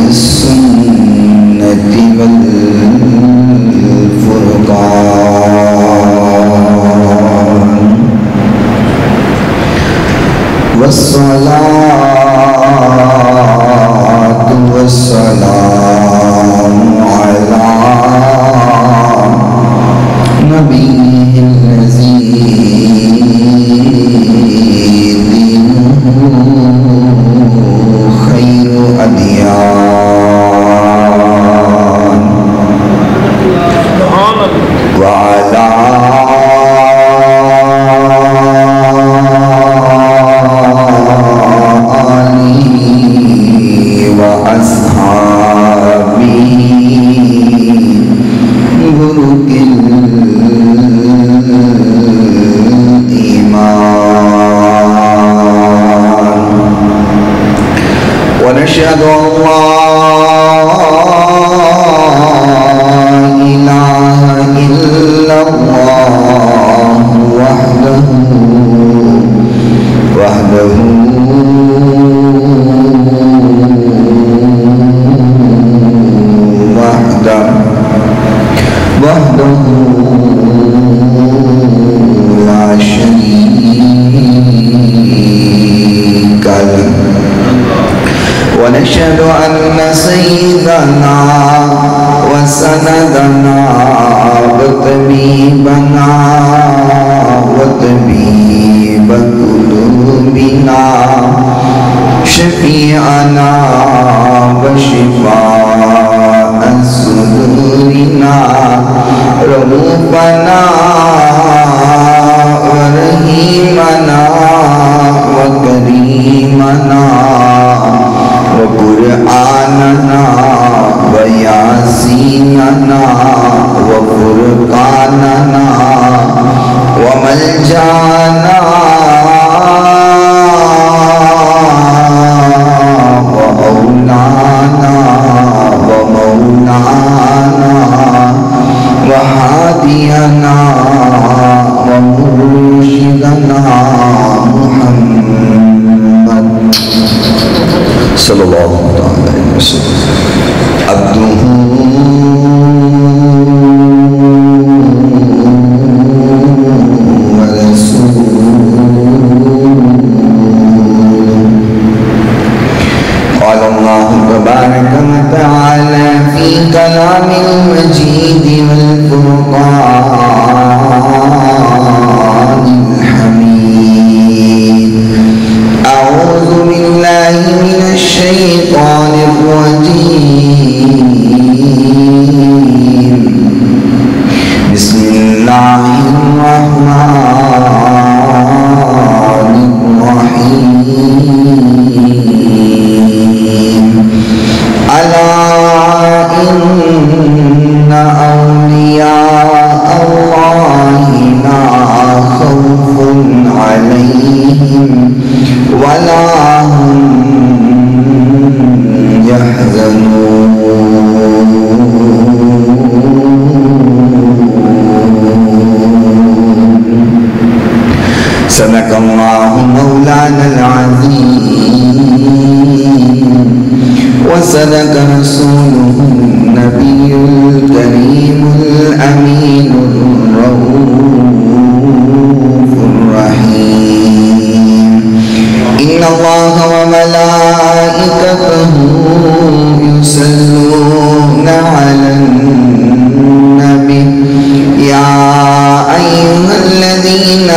السنة والفرقان والصلاة والسلام على نبيه الذي دينه خير أديان وعلى ونشهد أن لا إله إلا الله وحده لا شريك له ونشهد أن سيدنا وسندنا وطبيبنا وطبيب قلوبنا شفيعنا وشفاء صدورنا رؤوفنا ورحيمنا وكريمنا وقرآننا وياسيننا وفرقاننا وملجانا وأولانا ومولانا وهادينا ومرشدنا محمد صلی اللہ علیہ وسلم عبدہ ورسولہ قال اللہ تبارک وتعالی فی کلام المجید والفرقان الحمید اعوذ باللہ من الشیطان الرجیم بسم اللہ الرحمن الرحیم الا ان اولیاء اللہ لا خوف علیہم ولا هم يحزنون صدق الله مولانا العظيم وصدق رسوله النبي الكريم الأمين الرؤوف الرحيم إن الله وملائكته يصلون على النبي يا أيها الذين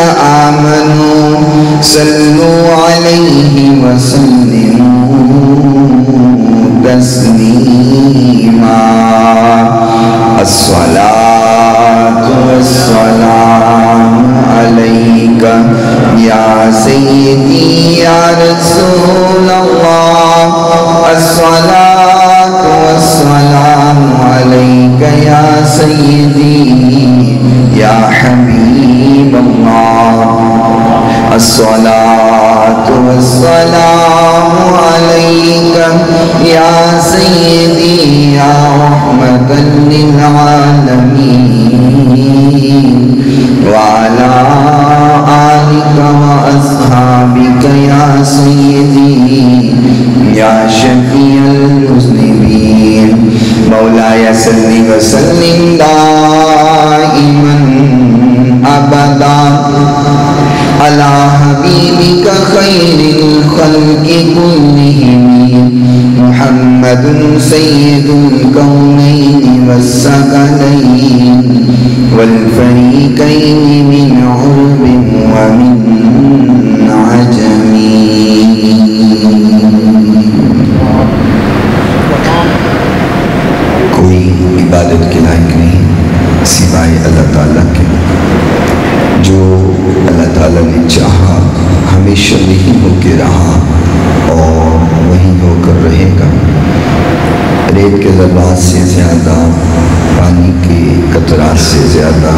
آمنوا صلوا عليه وسلموا تسليما الصلاة والسلام عليك يا سيدي يا رسول الله الصلاة والسلام عليك يا سيدي يا حبيب الله الصلاة والسلام عليك يا سيدي يا رحمة للعالمين وعلى آلك وأصحابك يا سيدي يا شفيع جميع المذنبين مولاي صل وسلم دائما أبدا على حبيبك خير الخلق كلهم محمد سيد الكونين والثقلين والفريقين من عرب ومن عجم. کوئی عبادت کے لائق نہیں سوائے اللہ تعالیٰ کے، جو اللہ تعالیٰ نے چاہا ہمیشہ وہی ہو کے رہا اور وہی ہو کر رہے گا. ریت کے ذرات سے زیادہ، پانی کے قطرات سے زیادہ،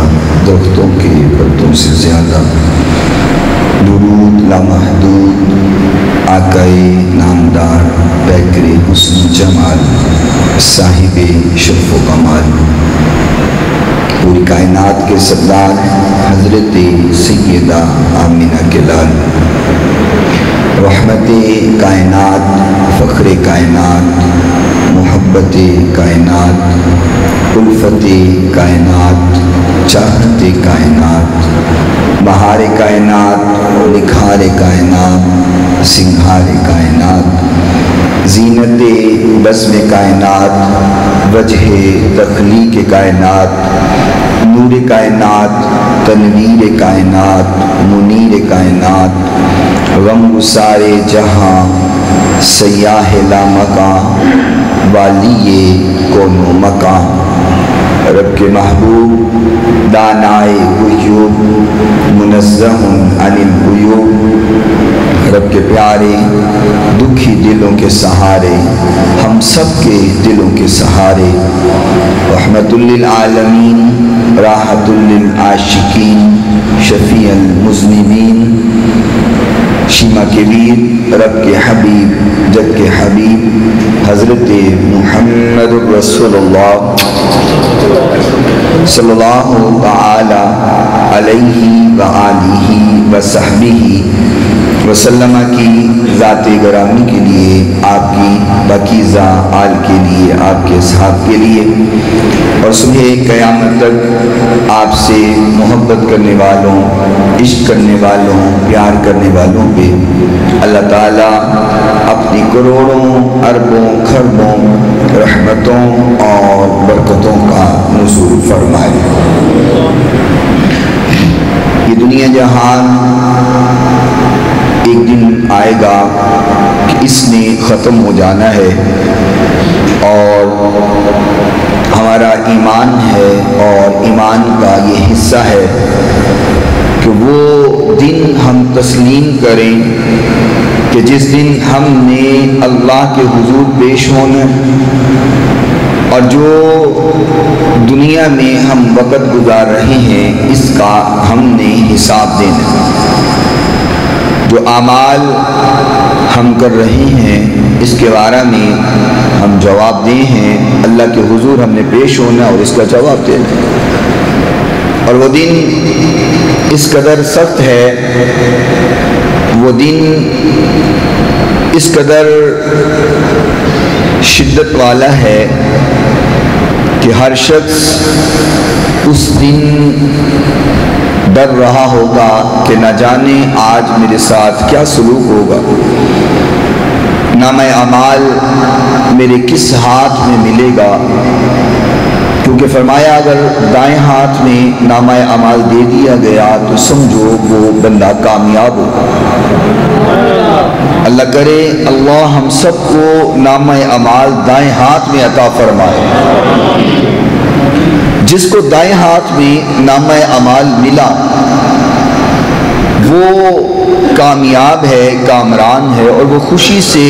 درختوں کے پتوں سے زیادہ درود لامحدود آقائے نامدار پیکر حسن جمال صاحب شرف و کمال پوری کائنات کے سردار حضرت سیدہ آمینہ کے لال، رحمت کائنات، فخر کائنات، محبت کائنات، الفت کائنات، چاہت کائنات، بہار کائنات، نکھار کائنات، سنگھار کائنات، زینت بزم کائنات، وجہ تخلیق کائنات، نور کائنات، تنویر کائنات، منیر کائنات، غم گسار جہاں، سیاح لامکاں، والی کون و مکاں، رب کے محبوب دانائے غیوب، منزہ عن العیوب، رب کے پیارے دکھی دلوں کے سہارے، ہم سب کے دلوں کے سہارے، رحمت للعالمین، راحت للعاشقین، شفیع المذنبین، شیما کے ویر، رب کے حبیب، جگ کے حبیب حضرت محمد رسول اللہ صلی اللہ تعالی علیہ وآلہ وصحبہ وسلم کی ذات گرامی کے لیے، آپ کی پاکیزہ آل کے لیے، آپ کے اصحاب کے لیے اور صبح قیامت تک آپ سے محبت کرنے والوں، عشق کرنے والوں، پیار کرنے والوں پہ اللہ تعالیٰ اپنی کروڑوں اربوں کھربوں رحمتوں اور برکتوں کا نزول فرمائے. یہ دنیا جہان ایک دن آئے گا کہ اس نے ختم ہو جانا ہے، اور ہمارا ایمان ہے اور ایمان کا یہ حصہ ہے کہ وہ دن ہم تسلیم کریں کہ جس دن ہم نے اللہ کے حضور پیش ہونا، اور جو دنیا میں ہم وقت گزار رہے ہیں اس کا ہم نے حساب دینا. جو اعمال ہم کر رہے ہیں اس کے بارے میں ہم جواب دیں ہیں، اللہ کے حضور ہم نے پیش ہونا اور اس کا جواب دینا. اور وہ دن اس قدر سخت ہے، وہ دن اس قدر شدت والا ہے کہ ہر شخص اس دن ڈر رہا ہوگا کہ نہ جانے آج میرے ساتھ کیا سلوک ہوگا، نامہ اعمال میرے کس ہاتھ میں ملے گا. کیونکہ فرمایا اگر دائیں ہاتھ میں نامہ اعمال دے دیا گیا تو سمجھو وہ بندہ کامیاب ہوگا. اللہ کرے اللہ ہم سب کو نامہ اعمال دائیں ہاتھ میں عطا فرمائے. جس کو دائیں ہاتھ میں نامہ اعمال ملا وہ کامیاب ہے، کامران ہے، اور وہ خوشی سے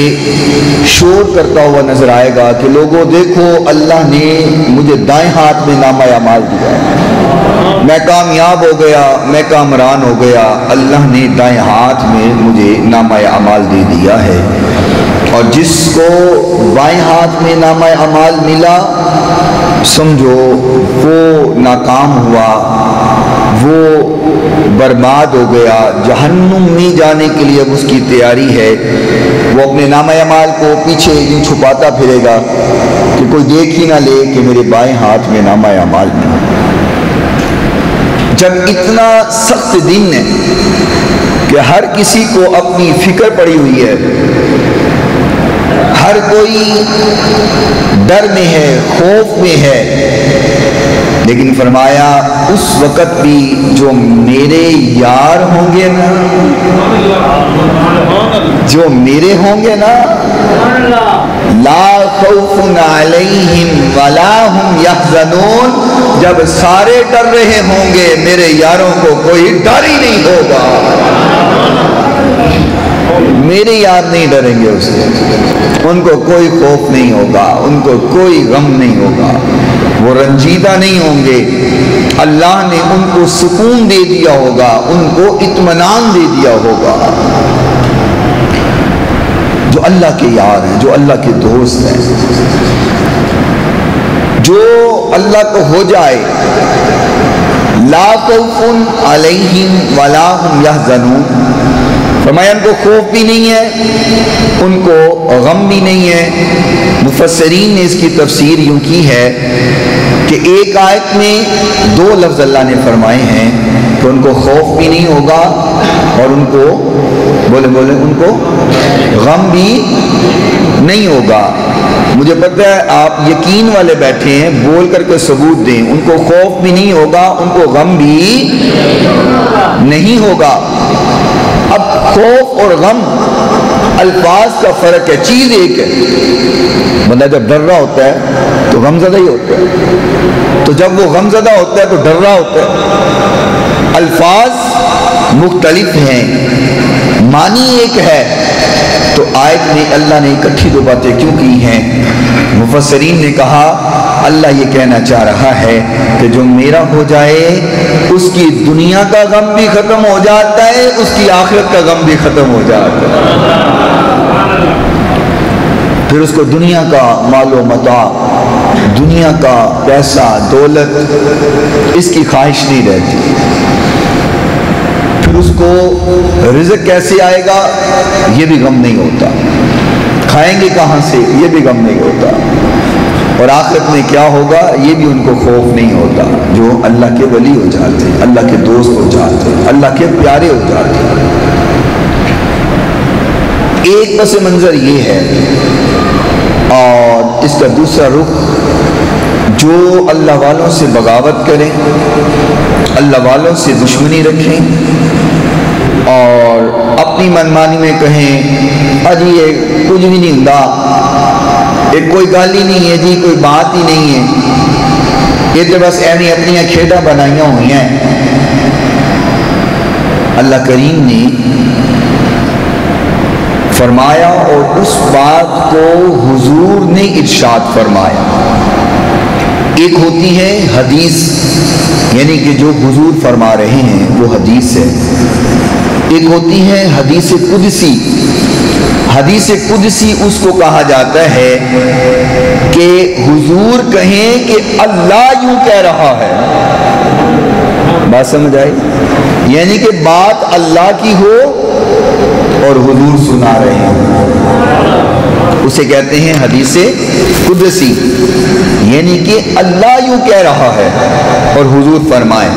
شور کرتا ہوا نظر آئے گا کہ لوگوں دیکھو اللہ نے مجھے دائیں ہاتھ میں نامہ اعمال دیا، میں کامیاب ہو گیا، میں کامران ہو گیا، اللہ نے دائیں ہاتھ میں مجھے نامہ اعمال دے دیا ہے. اور جس کو بائیں ہاتھ میں نامہ اعمال ملا سمجھو وہ ناکام ہوا، وہ برباد ہو گیا، جہنم میں جانے کے لیے اب اس کی تیاری ہے۔ وہ اپنے نامہ اعمال کو پیچھے یوں چھپاتا پھرے گا کہ کوئی دیکھ ہی نہ لے کہ میرے بائیں ہاتھ میں نامہ اعمال نہیں۔ جب اتنا سخت دن ہے کہ ہر کسی کو اپنی فکر پڑی ہوئی ہے، ہر کوئی ڈر میں ہے، خوف میں ہے، لیکن فرمایا اس وقت بھی جو میرے یار ہوں گے نا، جو میرے ہوں گے نا، لا خوف علیہم ولا ہم یحزنون، جب سارے ڈر رہے ہوں گے میرے یاروں کو کوئی ڈر ہی نہیں ہوگا۔ میرے یار نہیں ڈریں گے اس سے، ان کو کوئی خوف نہیں ہوگا، ان کو کوئی غم نہیں ہوگا، وہ رنجیدہ نہیں ہوں گے۔ اللہ نے ان کو سکون دے دیا ہوگا، ان کو اطمینان دے دیا ہوگا۔ جو اللہ کے یار ہیں، جو اللہ کے دوست ہیں، جو اللہ کو ہو جائے، لا خوف علیہم ولا ہم یحزنون، فرمایا ان کو خوف بھی نہیں ہے، ان کو غم بھی نہیں ہے۔ مفسرین نے اس کی تفسیر یوں کی ہے کہ ایک آیت میں دو لفظ اللہ نے فرمائے ہیں کہ ان کو خوف بھی نہیں ہوگا اور ان کو ان کو غم بھی نہیں ہوگا۔ مجھے پتہ ہے آپ یقین والے بیٹھے ہیں، بول کر کے ثبوت دیں، ان کو خوف بھی نہیں ہوگا، ان کو غم بھی نہیں ہوگا۔ اب خوف اور غم الفاظ کا فرق ہے، چیز ایک ہے۔ بندہ جب ڈر رہا ہوتا ہے تو غم زدہ ہی ہوتا ہے، تو جب وہ غم زدہ ہوتا ہے تو ڈر رہا ہوتا ہے۔ الفاظ مختلف ہیں، معنی ایک ہے، تو آیت میں اللہ نے اکٹھی دو باتیں کیوں کی ہیں؟ مفسرین نے کہا اللہ یہ کہنا چاہ رہا ہے کہ جو میرا ہو جائے اس کی دنیا کا غم بھی ختم ہو جاتا ہے، اس کی آخرت کا غم بھی ختم ہو جاتا ہے۔ پھر اس کو دنیا کا مال و متاع، دنیا کا پیسہ دولت، اس کی خواہش نہیں رہتی۔ پھر اس کو رزق کیسے آئے گا یہ بھی غم نہیں ہوتا، کھائیں گے کہاں سے یہ بھی غم نہیں ہوتا، اور آخرت میں کیا ہوگا یہ بھی ان کو خوف نہیں ہوتا۔ جو اللہ کے ولی ہو جاتے ہیں، اللہ کے دوست ہو جاتے ہیں، اللہ کے پیارے ہو جاتے ہیں۔ ایک پس منظر یہ ہے، اور اس کا دوسرا رخ، جو اللہ والوں سے بغاوت کریں، اللہ والوں سے دشمنی رکھیں اور اپنی منمانی میں کہیں اجی یہ کچھ بھی نہیں ہوں، ایک کوئی گل ہی نہیں ہے جی، کوئی بات ہی نہیں ہے، یہ تو بس ایویں اپنی کھیڈاں بنائیاں ہوئی ہیں۔ اللہ کریم نے فرمایا اور اس بات کو حضور نے ارشاد فرمایا۔ ایک ہوتی ہے حدیث، یعنی کہ جو حضور فرما رہے ہیں وہ حدیث ہے۔ ایک ہوتی ہے حدیث قدسی۔ حدیث قدسی اس کو کہا جاتا ہے کہ حضور کہیں کہ اللہ یوں کہہ رہا ہے، بات سمجھ آئی؟ یعنی کہ بات اللہ کی ہو اور حضور سنا رہے ہیں، اسے کہتے ہیں حدیث قدسی، یعنی کہ اللہ یوں کہہ رہا ہے اور حضور فرمائے۔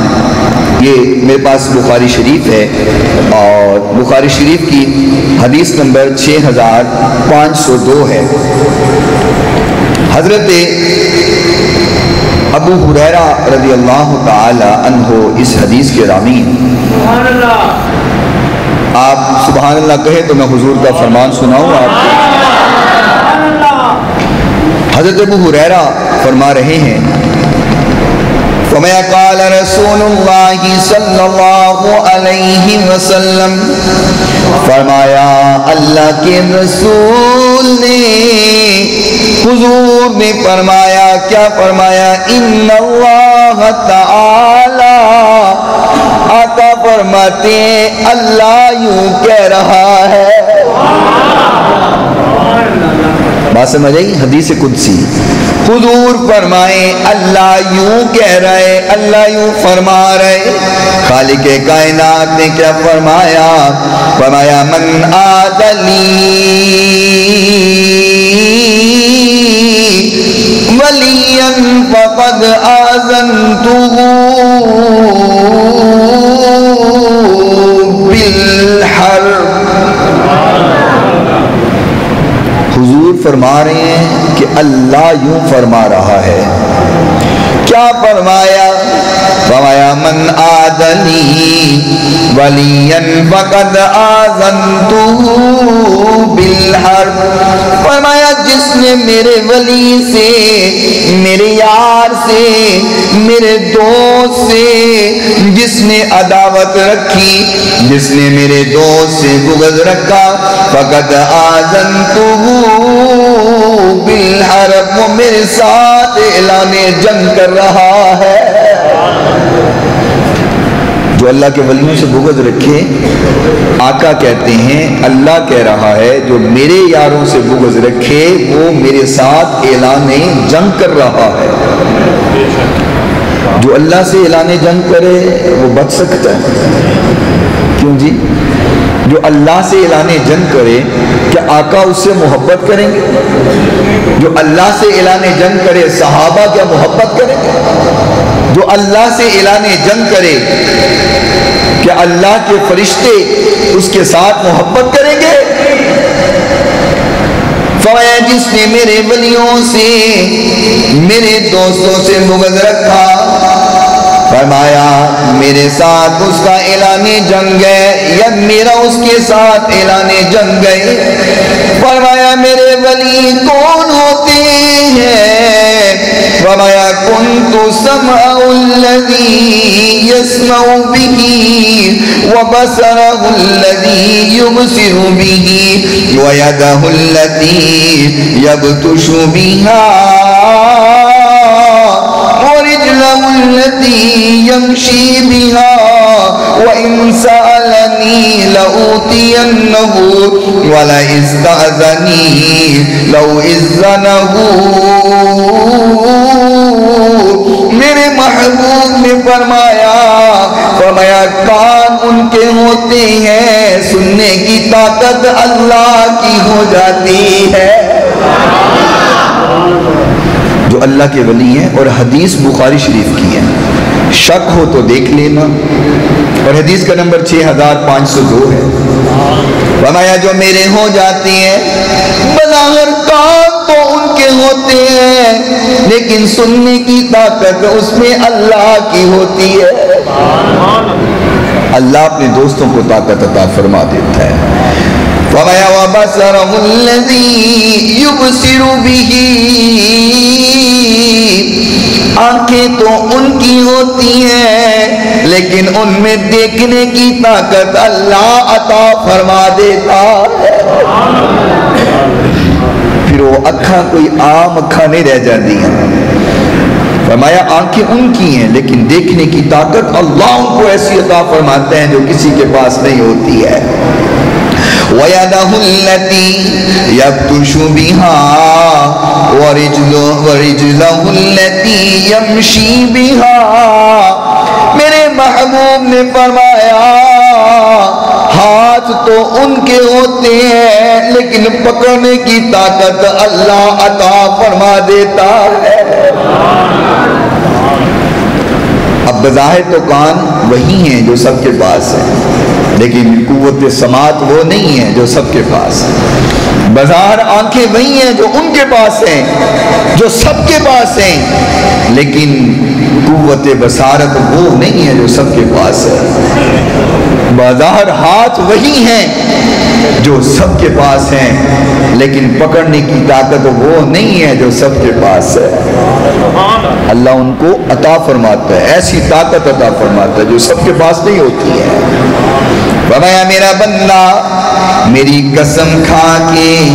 یہ میرے پاس بخاری شریف ہے، اور بخاری شریف کی حدیث نمبر 6502 ہے۔ حضرت ابو ہریرہ رضی اللہ تعالی عنہ اس حدیث کے راوی ہیں۔ سبحان اللہ، آپ سبحان اللہ کہیں تو میں حضور کا فرمان سناؤں آپ کو۔ حضرت ابو ہریرہ فرما رہے ہیں، فَمَا قَالَ رَسُولُ اللَّهِ صلی اللہ علیہ وسلم، فرمایا اللہ کے رسول نے، حضور نے فرمایا، کیا فرمایا؟ ان اللہ تعالی، آقا فرماتے ہیں اللہ یوں کہہ رہا ہے۔ بات سمجھ آئی؟ حدیث قدسی حضور فرمائے اللہ یوں کہہ رہے، اللہ یوں فرما رہے، خالق کائنات نے کیا فرمایا؟ فرمایا من آدلی ولیًا فقد آذنتہ بالحرب۔ حضور فرما رہے ہیں کہ اللہ یوں فرما رہا ہے، کیا فرمایا؟ فرمایا من آدلی ولیًا فقد آذنتہ بالحرب۔ فرمایا جس نے میرے ولی سے، میرے یار سے، میرے دوست سے جس نے عداوت رکھی، جس نے میرے دوست سے بغض رکھا، فقد آذنتہ بالحرب، وہ میرے ساتھ اعلان جنگ کر رہا ہے۔ جو اللہ کے ولیوں سے بغض رکھے، آقا کہتے ہیں اللہ کہہ رہا ہے جو میرے یاروں سے بغض رکھے وہ میرے ساتھ اعلان جنگ کر رہا ہے۔ جو اللہ سے اعلان جنگ کرے وہ بچ سکتا ہے؟ کیوں جی؟ جو اللہ سے اعلان جنگ کرے کیا آقا اس سے محبت کریں گے؟ جو اللہ سے اعلان جنگ کرے صحابہ کیا محبت کریں گے؟ جو اللہ سے اعلان جنگ کرے کیا اللہ کے فرشتے اس کے ساتھ محبت کریں گے؟ فرمایا جس نے میرے ولیوں سے، میرے دوستوں سے بغض رکھا، فرمایا میرے ساتھ اس کا اعلان جنگ ہے یا میرا اس کے ساتھ اعلان جنگ ہے۔ فرمایا میرے ولی کون ہوتے ہیں؟ فرمایا کنت سمع الذی یسمع بہ وبصرہ الذی یبصر بہ ویدہ التی یبطش بہا ورجلہ التی یمشی بہا وَإِن سَأَلَنِي لَأُوتِيَنَّهُ وَلَئِنِ اسْتَأْذَنِي لَأُؤْذِنَنَّهُ۔ میرے محبوب نے فرمایا کان ان کے ہوتے ہیں، سننے کی طاقت اللہ کی ہو جاتی ہے۔ جو اللہ کے ولی ہیں، اور حدیث بخاری شریف کی ہے، شک ہو تو دیکھ لینا، اور حدیث کا نمبر 6502 ہے۔ فرمایا جو میرے ہو جاتے ہیں، بظاہر کان تو ان کے ہوتے ہیں لیکن سننے کی طاقت اس میں اللہ کی ہوتی ہے۔ اللہ اپنے دوستوں کو طاقت عطا فرما دیتا ہے۔ فرمایا وَبَصَرَهُ الَّذِي يُبْصِرُ بِهِ، آنکھیں تو ان کی ہوتی ہیں لیکن ان میں دیکھنے کی طاقت اللہ عطا فرما دیتا ہے۔ پھر وہ اکھاں کوئی عام اکھاں نہیں رہ جاتی ہیں۔ فرمایا آنکھیں ان کی ہیں لیکن دیکھنے کی طاقت اللہ ان کو ایسی عطا فرماتے ہیں جو کسی کے پاس نہیں ہوتی ہے۔ وَيَدَهُ الَّتِي يَبْطُشُ بِهَا وَرِجْلَهُ الَّتِي يَمْشِي بِهَا۔ میرے محبوب نے فرمایا ہاتھ تو ان کے ہوتے ہیں لیکن پکڑنے کی طاقت اللہ عطا فرما دیتا ہے۔ اب بظاہر تو کان وہی ہیں جو سب کے پاس ہیں لیکن قوت سماعت وہ نہیں ہے جو سب کے پاس ہے۔ بظاہر آنکھیں وہی ہیں جو ان کے پاس ہیں، جو سب کے پاس ہیں، لیکن قوت بصارت وہ نہیں ہے جو سب کے پاس ہے۔ بظاہر ہاتھ وہی ہیں جو سب کے پاس ہیں لیکن پکڑنے کی طاقت وہ نہیں ہے جو سب کے پاس ہے۔ اللہ ان کو عطا فرماتا ہے، ایسی طاقت عطا فرماتا ہے جو سب کے پاس نہیں ہوتی ہے۔ فرمایا میرا بندہ میری قسم کھا کے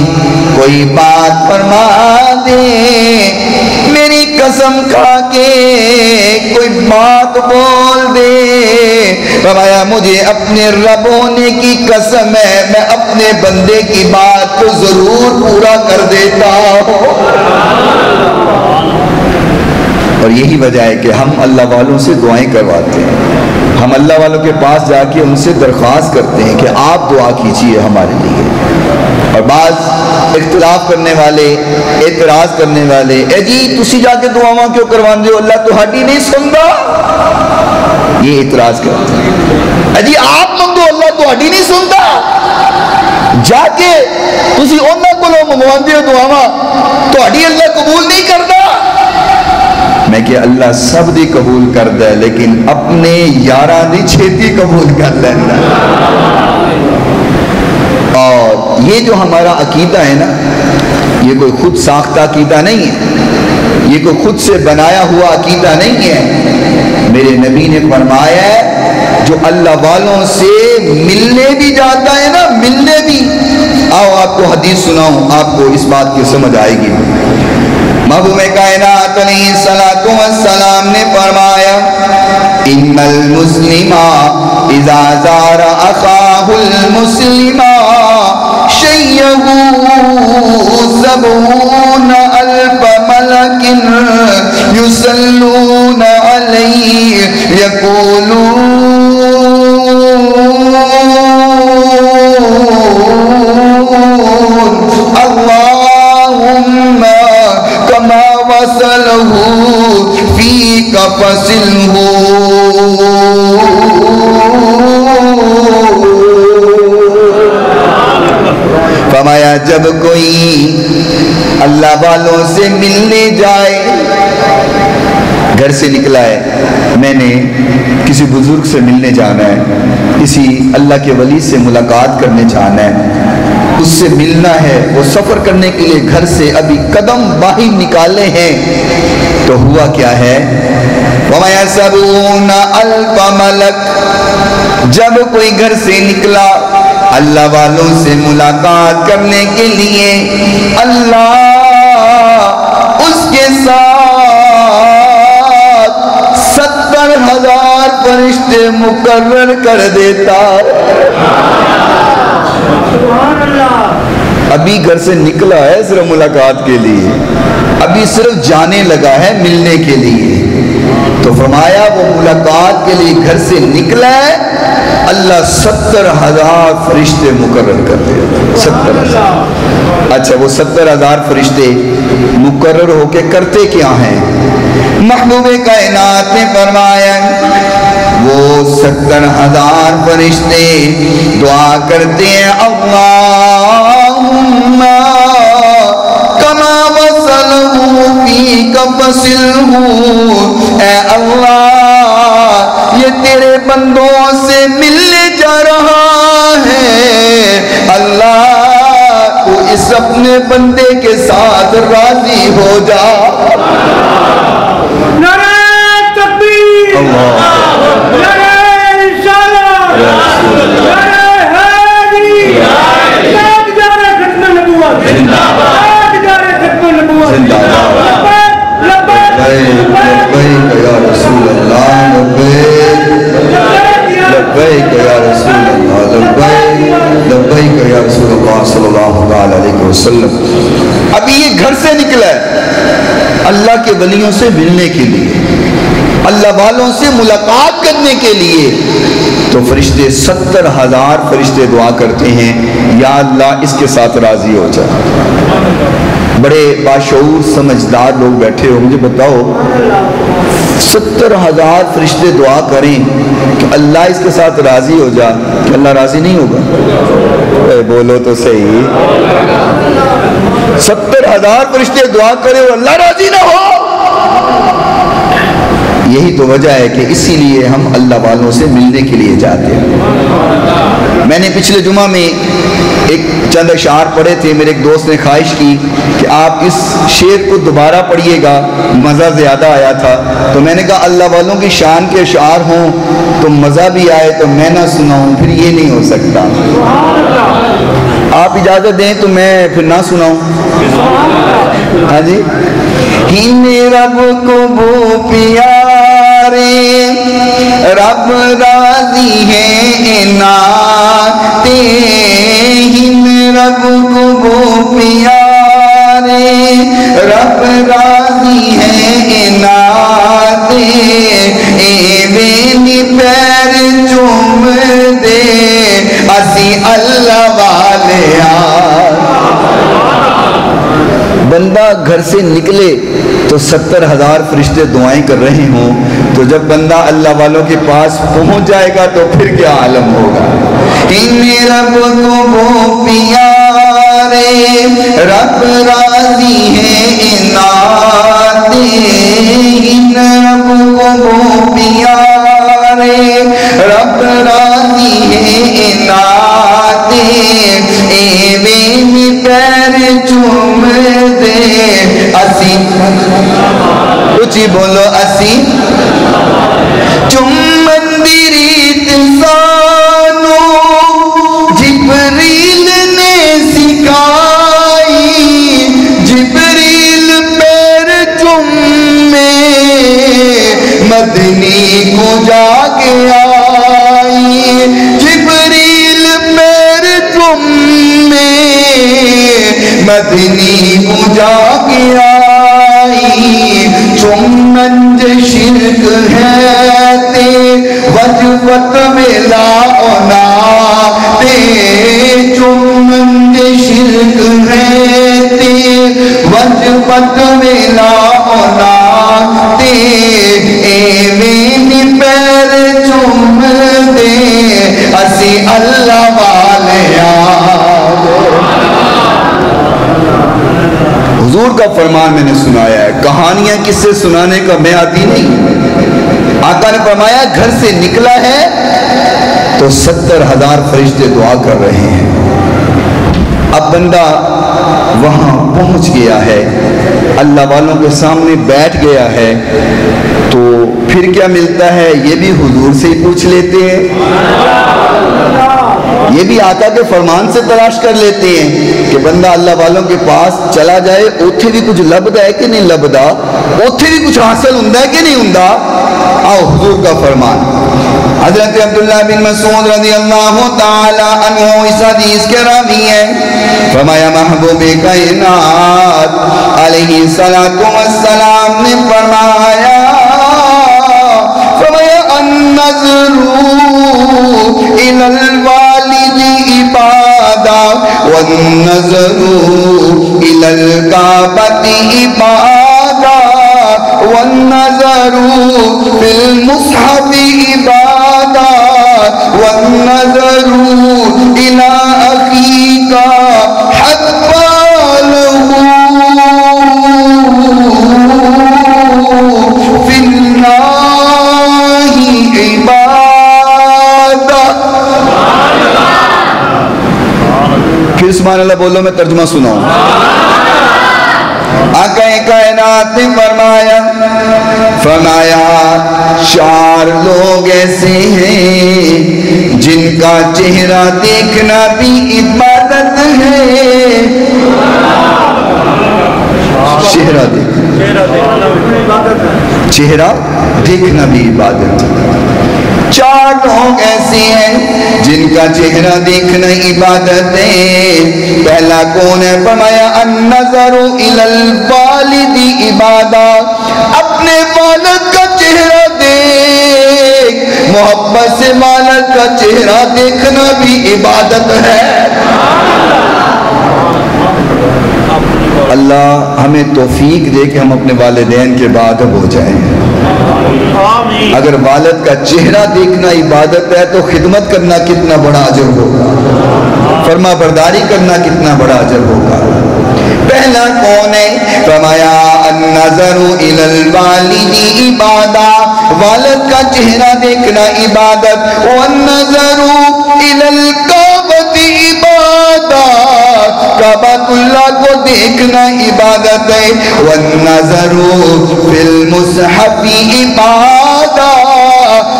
کوئی بات فرما دے، میری قسم قسم کھا کے کوئی بات بول دے، فرمایا مجھے اپنے رب ہونے کی قسم ہے میں اپنے بندے کی بات کو ضرور پورا کر دیتا ہوں۔ اور یہی وجہ ہے کہ ہم اللہ والوں سے دعائیں کرواتے ہیں، ہم اللہ والوں کے پاس جا کے ان سے درخواست کرتے ہیں کہ آپ دعا کیجئے ہمارے لیے۔ اور بعض اختلاف کرنے والے، اعتراض کرنے والے، اے جی تسی جا کے دعاواں کیوں کروا دے ہو، اللہ تہاڈی نہیں سندا، یہ اعتراض کرتے ہیں۔ اے جی آپ منگو اللہ تہاڈی نہیں سندا، جا کے تسی انہاں کولوں منگوا دے ہو دعاواں، تہاڈی اللہ قبول نہیں کردا۔ میں کہ اللہ سب دی قبول کردا ہے لیکن اپنے یاراں دی چھیتی قبول کر لیندا۔ اور یہ جو ہمارا عقیدہ ہے نا، یہ کوئی خود ساختہ عقیدہ نہیں ہے، یہ کوئی خود سے بنایا ہوا عقیدہ نہیں ہے۔ میرے نبی نے فرمایا ہے جو اللہ والوں سے ملنے بھی جاتا ہے نا، ملنے بھی، آؤ آپ کو حدیث سناؤں، آپ کو اس بات کی سمجھ آئے گی۔ محبوب کائنات علیہ السلام نے فرمایا ان المسلم اذا زار اخاہ المسلم شیہ 70 الف ملک یصلون علیہ یقولون اللہم کما وصلہ فیک فصلہ۔ فرمایا جب کوئی اللہ والوں سے ملنے جائے، گھر سے نکلا ہے، میں نے کسی بزرگ سے ملنے جانا ہے، کسی اللہ کے ولی سے ملاقات کرنے جانا ہے، اس سے ملنا ہے، وہ سفر کرنے کے لیے گھر سے ابھی قدم باہر نکالے ہیں، تو ہوا کیا ہے؟ وَمَيَسَبُونَ أَلْفَ مَلَكٍ، جب کوئی گھر سے نکلا اللہ والوں سے ملاقات کرنے کے لیے، اللہ اس کے ساتھ 70,000 فرشتے مقرر کر دیتا۔ ابھی گھر سے نکلا ہے صرف ملاقات کے لیے، ابھی صرف جانے لگا ہے ملنے کے لیے، تو فرمایا وہ ملاقات کے لیے گھر سے نکلا ہے، اللہ 70,000 فرشتے مقرر کر دے۔ 70,000۔ اچھا وہ 70,000 فرشتے مقرر ہو کے کرتے کیا ہیں؟ محبوب کائنات نے فرمایا وہ 70,000 فرشتے دعا کرتے ہیں اللہم کما وصلہ فیک فصلہ، اے اللہ یہ تیرے بندوں سے ملنے جا رہا ہے، اللہ تو اس اپنے بندے کے ساتھ راضی ہو جا۔ نعرہ تکبیر، نعرہ رسالت، نعرہ حیدری، تاجدار ختم نبوت، تاجدار ختم نبوت، لبیک یا رسول اللہ، لبیک یا رسول اللہ، لبیک یا رسول اللہ صلی اللہ علیہ وسلم۔ ابھی یہ گھر سے نکلا ہے اللہ کے ولیوں سے ملنے کے لیے، اللہ والوں سے ملاقات کرنے کے لیے، تو فرشتے 70,000 فرشتے دعا کرتے ہیں یا اللہ اس کے ساتھ راضی ہو جا۔ بڑے باشعور سمجھدار لوگ بیٹھے ہو، مجھے بتاؤ 70,000 فرشتے دعا کریں کہ اللہ اس کے ساتھ راضی ہو جا، کہ اللہ راضی نہیں ہوگا؟ اے بولو تو صحیح، 70,000 فرشتے دعا کرے اور اللہ راضی نہ ہو؟ یہی تو وجہ ہے کہ اسی لیے ہم اللہ والوں سے ملنے کے لیے جاتے ہیں۔ میں نے پچھلے جمعہ میں ایک چند اشعار پڑھے تھے، میرے ایک دوست نے خواہش کی کہ آپ اس شعر کو دوبارہ پڑھیے گا، مزہ زیادہ آیا تھا، تو میں نے کہا اللہ والوں کی شان کے اشعار ہوں تو مزہ بھی آئے تو میں نہ سناؤں، پھر یہ نہیں ہو سکتا۔ آپ اجازت دیں تو میں پھر نہ سناؤں؟ ہاں جی، ہن رب کو وہ پیارے رب راضی ہے اناتے ہن رب کو وہ پیارے رب راضی ہے اناتے ایویں پیر چوم دے اسی اللہ والے بندہ گھر سے نکلے تو 70,000 فرشتے دعائیں کر رہے ہوں، تو جب بندہ اللہ والوں کے پاس پہنچ جائے گا تو پھر کیا عالم ہوگا۔ ان رب کو وہ پیارے رب راضی ہے اناتے ان رب کو وہ پیارے رب راضی ہے اناتے ایویں پیر چوم دے اسی اچھی بولو اسی چومن دی ریت سانو جبریل نے سکھائی جبریل پیر چومے مدنی کو جا کے آئی جبریل پیر چومے مدنی کو جا کے آئی چومن شرک ہے تے وجبت ملا اونا تے چومن شرک ہے تے وجبت ملا اونا تے ایویں پیر چوم دے اسی اللہ والے حضور کا فرمان میں نے سنایا ہے، کہانیاں کس سے سنانے کا میں عادی نہیں۔ آقا نے فرمایا گھر سے نکلا ہے تو 70,000 فرشتے دعا کر رہے ہیں۔ اب بندہ وہاں پہنچ گیا ہے، اللہ والوں کے سامنے بیٹھ گیا ہے، تو پھر کیا ملتا ہے یہ بھی حضور سے ہی پوچھ لیتے ہیں، یہ بھی آقا کے فرمان سے تلاش کر لیتے ہیں کہ بندہ اللہ والوں کے پاس چلا جائے اوتھے بھی کچھ لبدا ہے کہ نہیں لبدا، اوتھے بھی کچھ حاصل ہوندا ہے کہ نہیں ہوندا۔ آؤ حضور کا فرمان، حضرت عبداللہ بن مسعود رضی اللہ تعالی عنہ اس حدیث کے راوی ہیں، فرمایا محبوب کائنات علیہ السلام نے فرمایا النظر الى الوالد عبادہ والنظر الى الکعبۃ عبادہ والنظر فی المصحف عبادہ والنظر الى اخیک حتى له فی النار پھر سبحان اللہ بولو، میں ترجمہ سناؤں۔ آقا کائنات نے فرمایا 4 لوگ ایسے ہیں جن کا چہرہ دیکھنا بھی عبادت ہے۔ چہرہ دیکھنا بھی عبادت ہے۔ 4 لوگ ایسے ہیں جن کا چہرہ دیکھنا عبادت ہے۔ پہلا کون ہے؟ فرمایا النظر الی الوالد عبادہ، اپنے والد کا چہرہ دیکھ، محبت سے والد کا چہرہ دیکھنا بھی عبادت ہے۔ اللہ ہمیں توفیق دے کہ ہم اپنے والدین کے بعد اب ہو جائیں۔ اگر والد کا چہرہ دیکھنا عبادت ہے تو خدمت کرنا کتنا بڑا اجر ہوگا، فرما برداری کرنا کتنا بڑا اجر ہوگا۔ پہلا کون ہے؟ فرمایا النظر الی الوالد عبادہ، والد کا چہرہ دیکھنا عبادت، والنظر الی الکعبۃ عبادہ، کعبۃ اللہ کو دیکھنا عبادت ہے، والنظر فی المصحف عبادہ،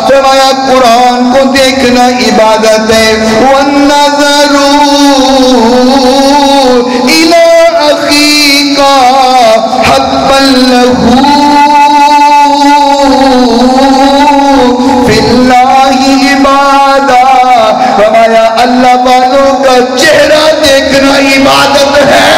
فرمایا قرآن کو دیکھنا عبادت ہے، والنظر الی اخیک حقا فی اللہ عبادہ، فرمایا اللہ والوں کا چہرہ دیکھنا عبادت ہے۔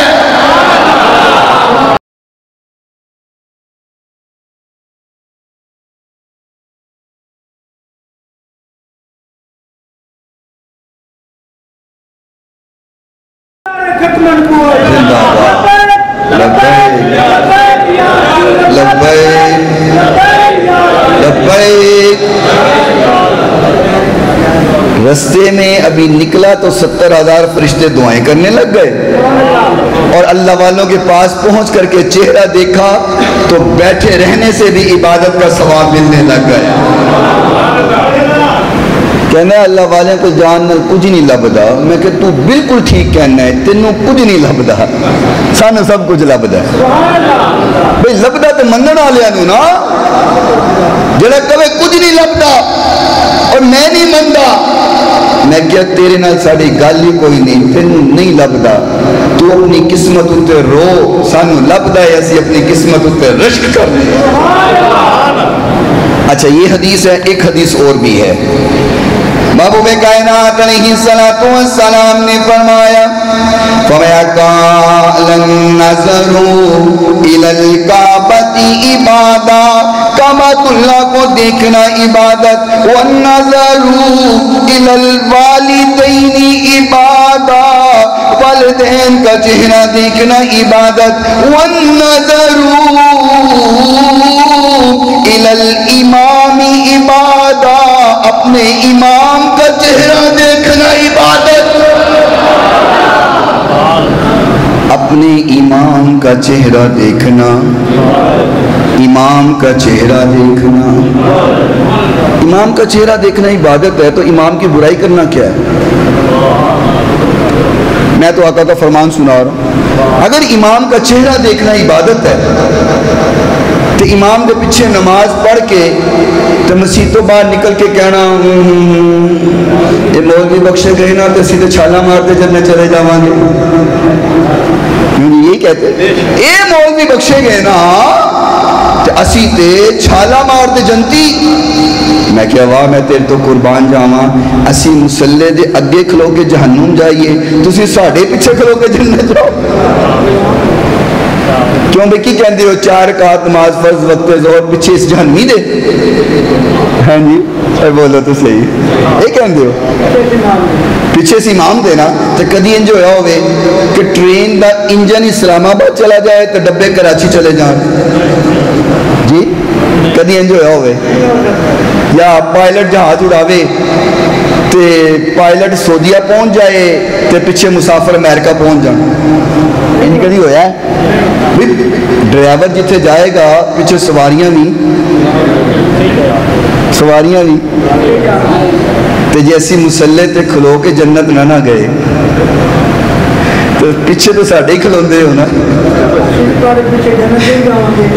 رستے میں ابھی نکلا تو 70,000 فرشتے دعائیں کرنے لگ گئے، اور اللہ والوں کے پاس پہنچ کر کے چہرہ دیکھا تو بیٹھے رہنے سے بھی عبادت کا ثواب ملنے لگ گیا۔ کہنا ہے اللہ والے کو جان نال کچھ نہیں لبدا، میں کہ تو بالکل ٹھیک کہنا ہے، تینوں کچھ نہیں لبدا، سانو سب کچھ لبدا ہے۔ بھئی لبدا تو منگن والے نو نا، جڑا کبھی کچھ نہیں لبدا اور میں نہیں منگا، میں کیا تیرے نال ساڑی گل ہی کوئی نہیں، تینوں نہیں لبدا، تو اپنی قسمت اتے رو، سانو لبدا ہے اسی اپنی قسمت اتے رشک کرنے۔ اچھا یہ حدیث ہے، ایک حدیث اور بھی ہے۔ محبوب کائنات علیہ السلام نے فرمایا قَالَ النَّظَرُ إِلَى الْكَعْبَةِ عِبَادَةٌ، کعبۃ اللہ کو دیکھنا عبادت، وَالنَّظَرُ إِلَى الْوَالِدَيْنِ عِبَادَةٌ، والدین کا چہرہ دیکھنا عبادت، وَالنَّظَرُ إِلَى الْإِمَامِ عِبَادَةٌ، اپنے امام کا چہرہ دیکھنا عبادت، اپنے امام کا چہرہ دیکھنا، امام کا چہرہ دیکھنا، امام کا چہرہ دیکھنا عبادت ہے، تو امام کی برائی کرنا کیا ہے؟ میں تو آقا کا فرمان سنا رہا ہوں، اگر امام کا چہرہ دیکھنا عبادت ہے تو امام کے پیچھے نماز پڑھ کے تو مسیح تو باہر نکل کے کہنا یہ مولوی بخشے گئے نا تو سیدھے چھالا مارتے جب میں چلے جاؤں گے، یہی کہتے اے مولوی بخشے گئے نا تو اسی تے چھالا مارتے جنتی، میں کہا واہ میں تیرے تو قربان جاواں، اسی مسلح دے اگے کھلو کے جہنم جائیے، تسی ساڑھے پیچھے کھلو کے جنت جاؤ، کیوں بے کی کہندے ہو 4 رکعت نماز فرض وقت ظہر پیچھے اس جہنمی دے؟ ہاں جی اے بولو تو صحیح، یہ کہندے ہو پیچھے سے امام دینا، تو کدی انج ہویا ہوئے کہ ٹرین دا انجن اسلام آباد چلا جائے تو ڈبے کراچی چلے جائیں، جی کدی انج ہویا ہوئے، یا پائلٹ جہاز اڑاوے تے پائلٹ سعودیہ پہنچ جائے تے پیچھے مسافر امریکہ پہنچ جائے، یہ کدی ہویا ہے؟ ڈرائیور جتھے جائے گا پیچھے سواریاں نہیں تے جیسی مسلح تے کھلو کے جنت نہ گئے تو پیچھے تو ساڑھے ہی کھلوندے ہو نا،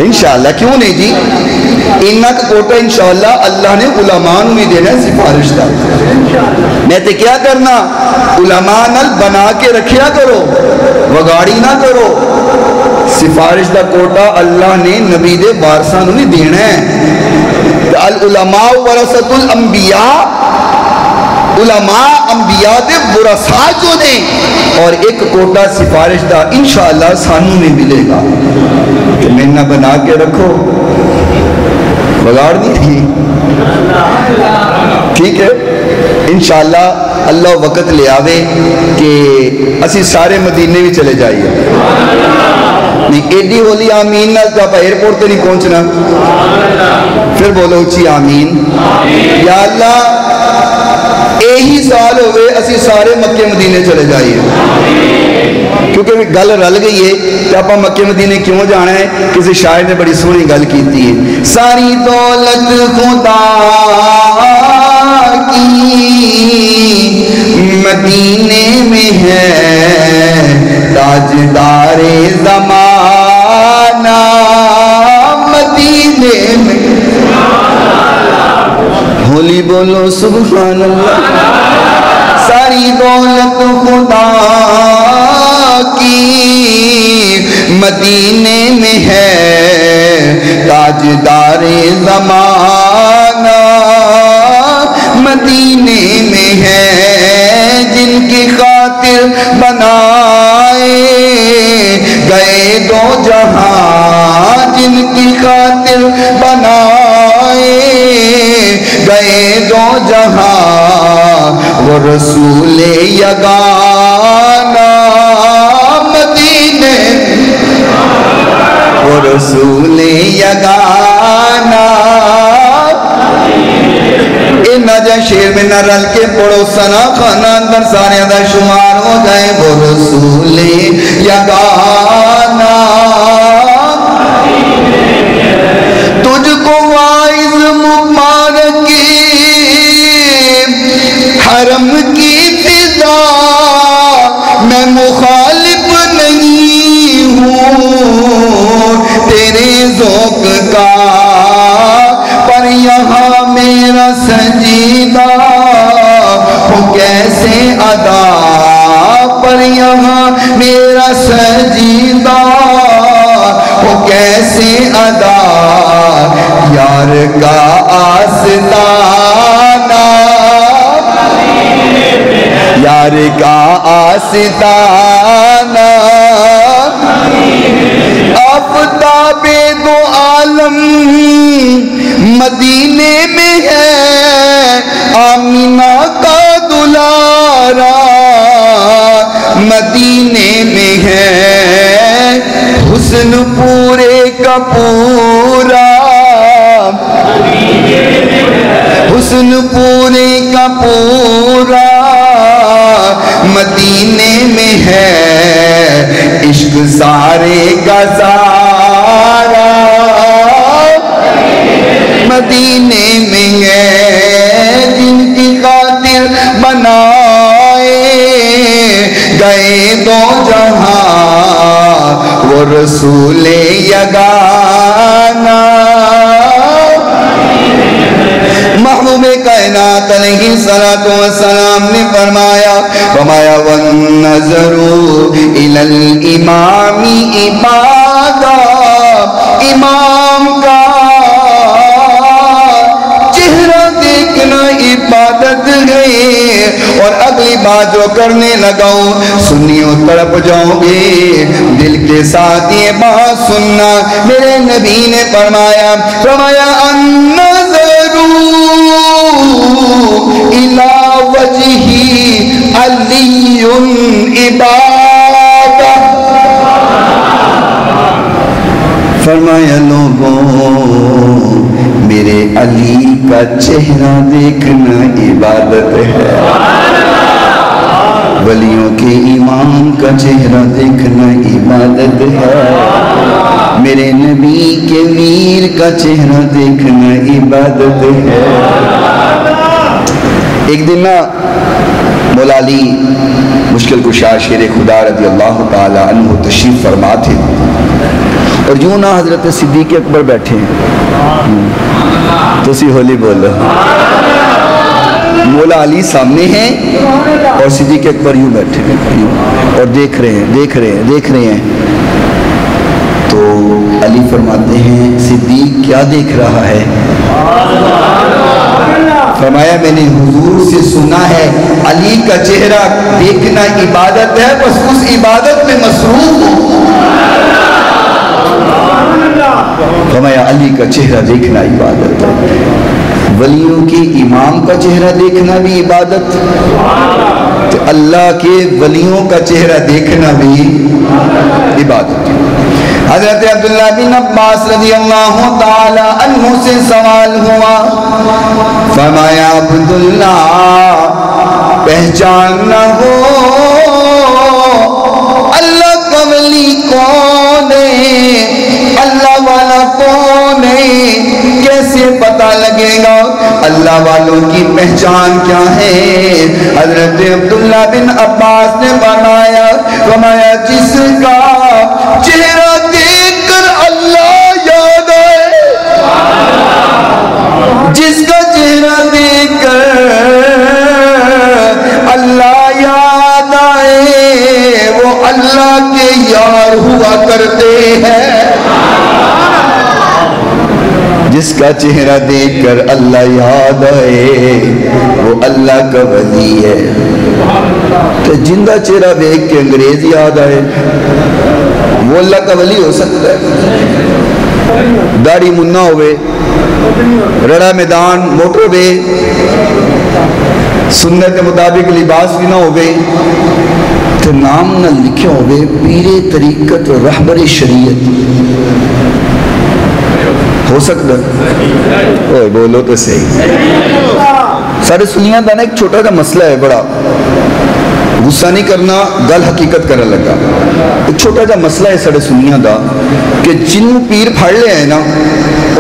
انشاءاللہ کیوں نہیں جی، انہا کا کوٹا انشاءاللہ اللہ نے علماء بھی دینا ہے سفارش دا، میں تے کیا کرنا علماء نال بنا کے رکھیا کرو، وگاڑی نہ کرو، سفارش دا کوٹا اللہ نے نبی دے وارثاں نوں نہیں دینا ہے، العلماء ورثۃ الانبیاء، علماء انبیاء دے ورثاء جو دیں، اور ایک کوٹا سفارش دا انشاءاللہ سانوں نہیں ملے گا، کہ میں نہ بنا کے رکھو، بگاڑ نہیں تھی، ٹھیک ہے انشاءاللہ اللہ وقت لے آوے کہ اسی سارے مدینے بھی چلے جائیے، نہیں ایڈی ہولی آمین نہ جب ایئرپورٹ تے نہیں پہنچنا، پھر بولو اچھی آمین، یا اللہ یہی سال ہوئے اسی سارے مکے مدینے چلے جائیے، کیونکہ گل رل گئی ہے کہ آپ مکے مدینے کیوں جانا ہے، کسی شاعر نے بڑی سونی گل کیتی ہے، ساری دولت خدا کی مدینے میں ہے، تاجدار زمانہ مدینے میں، ہولی بولو سبحان اللہ، ساری دولت خدا کی مدینے میں ہے تاجدار زمانہ، مدینے میں ہے جن کی خاطر بنائے گئے دو جہاں، جن کی خاطر بنائے گئے دو جہاں، وہ رسول یگانہ مدینے، وہ رسول یگانہ۔ نجا شیر میں نہ رل کے پڑھو سنا خانان در سارے ادا شمار ہو جائے، وہ رسول یگانہ۔ تجھ کو وائز مبارک حرم کی فضا میں مخالف نہیں ہوں تیرے ذوق کا، پر یہاں میرا سجیدہ ہو کیسے ادا، پر یہاں میرا سجیدہ ہو کیسے ادا، یار کا آستانہ، یار کا آستانہ۔ آفتاب دو عالم مدینے میں ہے، آمینہ کا دلارا مدینے میں ہے، حسن پورے کا پورا، حسن پورے کا پورا مدینے میں ہے، عشق سارے کا سارا مدینے میں ہے، جن کی خاطر بنائے گئے دو جہاں، وہ رسول یگانہ۔ محبوب کائنات علیہ السلام نے فرمایا وَالنَّظَرُ إِلَى الْإِمَامِ عِبَادَةٌ، امام کا چہرہ دیکھنا عبادت ہے۔ اور اگلی بات جو کرنے لگاؤں سنیوں طرف جاؤں گے، دل کے ساتھ یہ بات سننا۔ میرے نبی نے فرمایا النظر الى وجہ علی عبادہ، فرمایا لوگوں میرے علی کا چہرہ دیکھنا عبادت ہے، ولیوں کے امام کا چہرہ دیکھنا عبادت ہے، میرے نبی کے ویر کا چہرہ دیکھنا عبادت ہے۔ ایک دن مولا علی مشکل کشا شیر خدا رضی اللہ تعالی عنہ تشریف فرما تھے، اور یوں نہ حضرت صدیق اکبر بیٹھے ہیں، تو سی ہولی بولو، مولا علی سامنے ہیں اور صدیق اکبر یوں بیٹھے ہیں اور دیکھ رہے ہیں۔ تو علی فرماتے ہیں صدیق کیا دیکھ رہا ہے؟ فرمایا میں نے حضور سے سنا ہے علی کا چہرہ دیکھنا عبادت ہے، بس اس عبادت میں مصروف ہو۔ فرمایا علی کا چہرہ دیکھنا عبادت ہے، ولیوں کے امام کا چہرہ دیکھنا بھی عبادت، تو اللہ کے ولیوں کا چہرہ دیکھنا بھی عبادت۔ حضرت عبداللہ بن عباس رضی اللہ تعالی عنہ سے سوال ہوا، فرمایا عبداللہ پہچاننا ہو اللہ کا ولی کون ہے، اللہ والا کون ہے، کیسے پتہ لگے گا؟ اللہ والوں کی پہچان کیا ہے؟ حضرت عبداللہ بن عباس نے فرمایا جس کا چہرہ دیکھ کر اللہ یاد آئے، جس کا چہرہ دیکھ کر اللہ یاد آئے، وہ اللہ کے یار ہوا کرتے جس کا چہرہ دیکھ کر اللہ یاد آئے وہ اللہ کا ولی ہے. کہ جن کا چہرہ دیکھ کے انگریز یاد آئے وہ اللہ کا ولی ہو سکتا ہے؟ داڑھی منا ہوئے، رڑا میدان، موٹر وے، سنت کے مطابق لباس بھی نہ ہوئے تو نام نہ لکھے ہوئے پیر طریقت رہبر شریعت ہو سکتا ہے؟ اوہ بولو تو صحیح. سارے سنیاں دا نا ایک چھوٹا سا مسئلہ ہے، بڑا غصہ نہیں کرنا، گل حقیقت کرنے لگا. ایک چھوٹا سا مسئلہ ہے سارے سنیاں دا کہ جنوں پیر پھڑ لے ہیں نا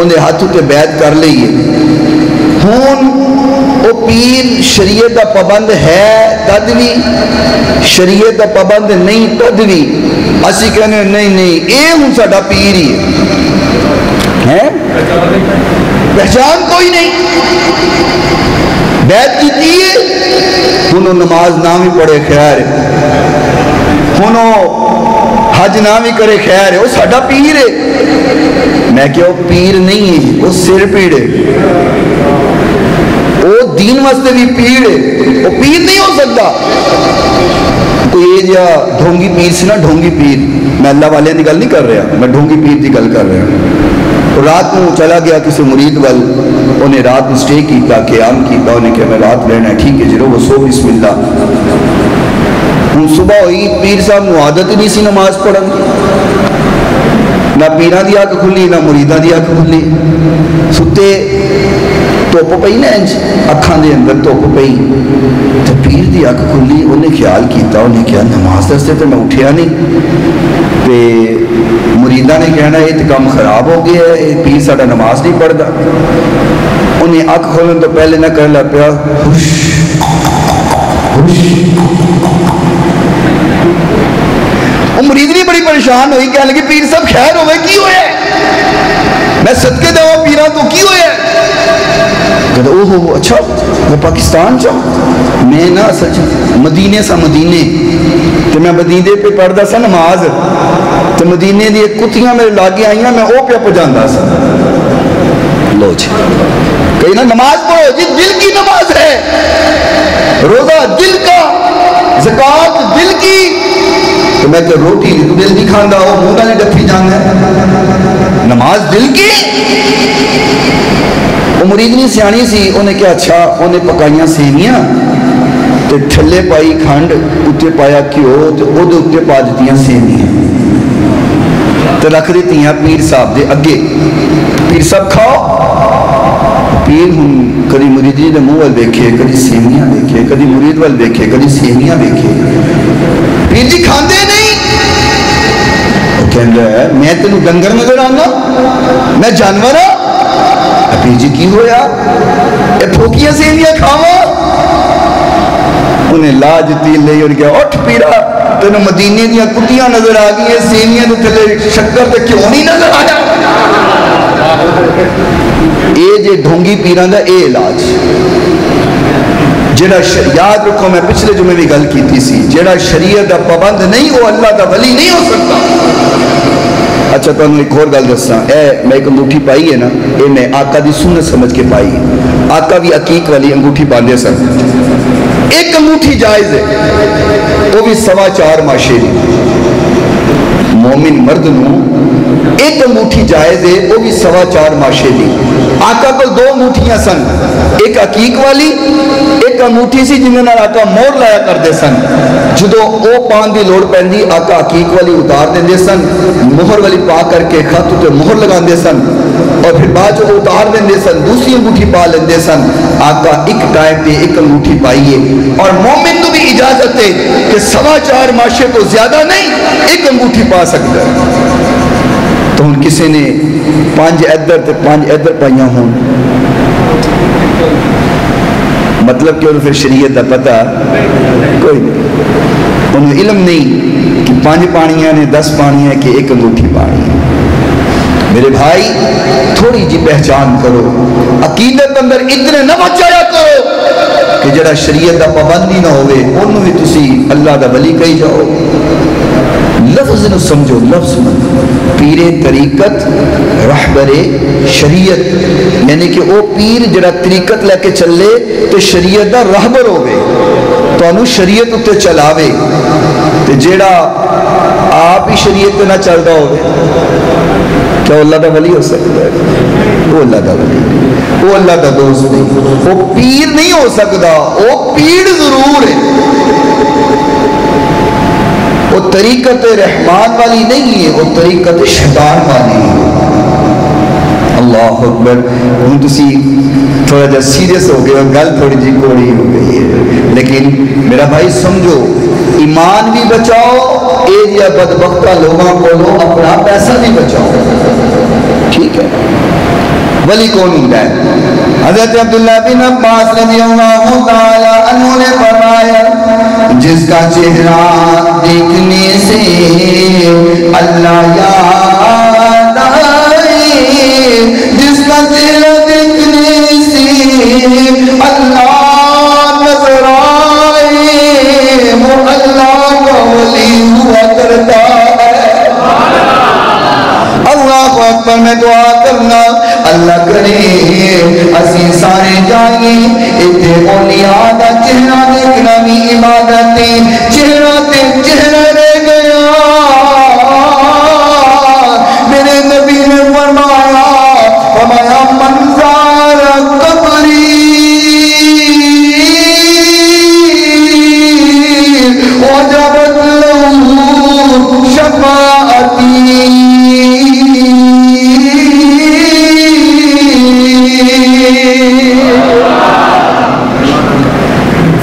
انہیں ہاتھوں تے بیعت کر لئیے، ہون وہ پیر شریعت دا پابند ہے تد بھی، شریعت دا پابند نہیں تد بھی اسی کہنے نہیں اے ہوں ساڈا پیر ہی ہے، پہچان کوئی نہیں. بیعت کیتی ہے، انہوں نماز نہ بھی پڑھے خیر ہے، انہوں حج نہ بھی کرے خیر ہے، وہ ساڈا پیر ہے. میں کہ وہ پیر نہیں ہے، وہ سر پیڑ ہے، وہ دین واسطے بھی پیر ہے، وہ پیر نہیں ہو سکتا. کوئی یہ جا ڈھونگی پیر سے نا، ڈھونگی پیر، میں اللہ والے کی گل نہیں کر رہا، میں ڈھونگی پیر کی گل کر رہا ہوں. رات میں چلا گیا کسی مرید وال، انہیں رات میں سٹے کیتا، قیام کیتا، انہیں کہا میں رات رہنا ہے، ٹھیک ہے جی وہ سو بسم اللہ. ہوں صبح ہوئی، پیر صاحب نو عادت ہی نہیں سی نماز پڑھن دی، نہ پیران دی آنکھ کھلی نہ مریدان دی آنکھ کھلی، ستے توپ پئی نا انج اکھاں دے اندر توپ پئی، تو پیر دی آنکھ کھلی، انہیں خیال کیتا، انہیں کہا نماز دستے تو میں اٹھیا نہیں. تے مریدہ نے کہنا یہ تو کام خراب ہو گیا ہے، پیر ساڑا نماز نہیں پڑھتا. انہیں آنکھ کھولن تو پہلے نہ کر لگ پیا خوش خوش. وہ مرید بھی بڑی پریشان ہوئی، کہنے لگی پیر صاحب خیر ہوئے کی ہوئے، میں صدقے دعویٰ پیران تو کی ہوئے. کہتا اوہ اچھا میں پاکستان چاہوں، میں نا سچ مدینے سا مدینے تو میں مدینے پہ پڑھتا سا نماز، تو مدینے دی ایک کتیاں میرے لاگے آئیاں میں او پہ پجاندہ سا. لو جی کہیں نا نماز پڑھو جی، دل کی نماز ہے، روزہ دل کا، زکوٰۃ دل کی. تو میں کہ روٹی تو دل نہیں کھاندہ ہو، موڈا نہیں ڈپھی جانا ہے، نماز دل کی. وہ مریدنی سیانی سی، انہیں کہا اچھا، انہیں پکائیاں سیویاں تے ٹھلے پائی کھنڈ، اتے پایا کیوں تے او دے اتے پا دیتیاں سیویاں تے رکھ دیتیاں پیر صاحب دے اگے. پیر صاحب کھاؤ. پیر ہوں کدی مریدنی دے منہ وال دیکھے، کدی سیویاں دیکھے، کدی مرید وال دیکھے، کدی سیویاں دیکھے. پیر جی کھاندے نہیں. وہ کہہ رہا ہے میں تینوں ڈنگر نظر آنا، میں جانور ہوں. پیر جی کی ہویا، اے پھوکیاں سیویاں کھاوا. انہیں لاج تیل لے اور کہا اٹھ پیرا، تینوں مدینے دیا کتیاں نظر آ گئی ہیں، سیویاں تو تھلے شکر تے کیوں نہیں نظر آیا. اے جے ڈھونگی پیران دا اے علاج. جڑا یاد رکھو میں پچھلے جمعے بھی گل کیتی سی، جڑا شریعت دا پابند نہیں وہ اللہ دا ولی نہیں ہو سکتا. اچھا تو ایک اور گل دساں، اے میں ایک انگوٹھی پائی ہے نا، اے میں آقا دی سنت سمجھ کے پائی ہے. آقا بھی عقیق والی انگوٹھی باندھے سن. ایک انگوٹھی جائز ہے، وہ بھی 4.25 ماشے دی. مومن مرد نو ایک انگوٹھی جائز ہے، وہ بھی 4.25 ماشے دی. آقا کو 2 انگوٹھیاں سن، ایک عقیق والی، ایک انگوٹھی سی جنہوں نے آقا مور لایا کرتے سن. جدو او پان دی لوڑ پہندی آقا عقیق والی اتار دیں دے سن، مہر والی پا کر کے خط تے مہر لگان دے سن، اور پھر بعد جو اتار دیں دے سن، دوسری انگوٹھی پا لیں دے سن. آقا ایک ٹائم پہ ایک انگوٹھی پائیے. اور مومن تو بھی اجازت ہے کہ 4.25 ماشے تو زیادہ نہیں، ایک انگوٹھی پا سکتا ہے. تو ان کسی نے 5 ادھر تے 5 ادھر پائیاں ہوں، مطلب کہ انہوں پھر شریعت دا پتہ کوئی نہیں. انہوں علم نہیں کہ 5 پانیاں نے 10 پانیاں کہ ایک انگوٹھی پانی ہے. میرے بھائی تھوڑی جی پہچان کرو، عقیدت اندر اتنے نہ بچایا کرو کہ جڑا شریعت دا پابندی نہ ہوئے انہوں بھی تسی اللہ دا ولی کہی جاؤ. لفظ نو سمجھو، لفظ نو پیر طریقت رہبر شریعت، یعنی کہ وہ پیر جڑا طریقت لے کے چلے تو شریعت دا رہبر ہوئے، تو انہوں شریعت اتے چلاوے، تو جڑا آپ ہی شریعت پہ نہ چلتا ہوئے کیا اللہ دا ولی ہو سکتا ہے؟ وہ اللہ دا ولی نہیں، وہ اللہ دا دوست نہیں، وہ پیر نہیں ہو سکتا، وہ پیر ضرور ہے، وہ طریقت رحمان والی نہیں ہے، وہ طریقت شیطان والی ہے۔ اللہ اکبر۔ ہوں تسی تھوڑا جا سیریس ہو گئے، گل تھوڑی جی کوڑی ہو گئی ہے، لیکن میرا بھائی سمجھو، ایمان بھی بچاؤ، ایریا بدبختہ لوگوں کو لو، اپنا پیسہ بھی بچاؤ، ٹھیک ہے؟ ولی کون ہوں گا؟ حضرت عبداللہ بن عباس رضی اللہ تعالیٰ عنہ نے فرمایا جس کا چہرہ دیکھنے سے اللہ یاد آئے، جس کا چہرہ دیکھنے سے اللہ نظر آئے، وہ اللہ کا ولی ہوا کرتا ہے۔ اللہ اکبر۔ میں دعا کرنا اللہ کرے اسی سارے جائیں اتنے اولیاء دا چہرہ دیکھنا بھی عبادت ہے، چہرہ تے چہرہ رہ گیا۔ میرے نبی نے فرمایا منظر قبری وجبت له شفاعتی۔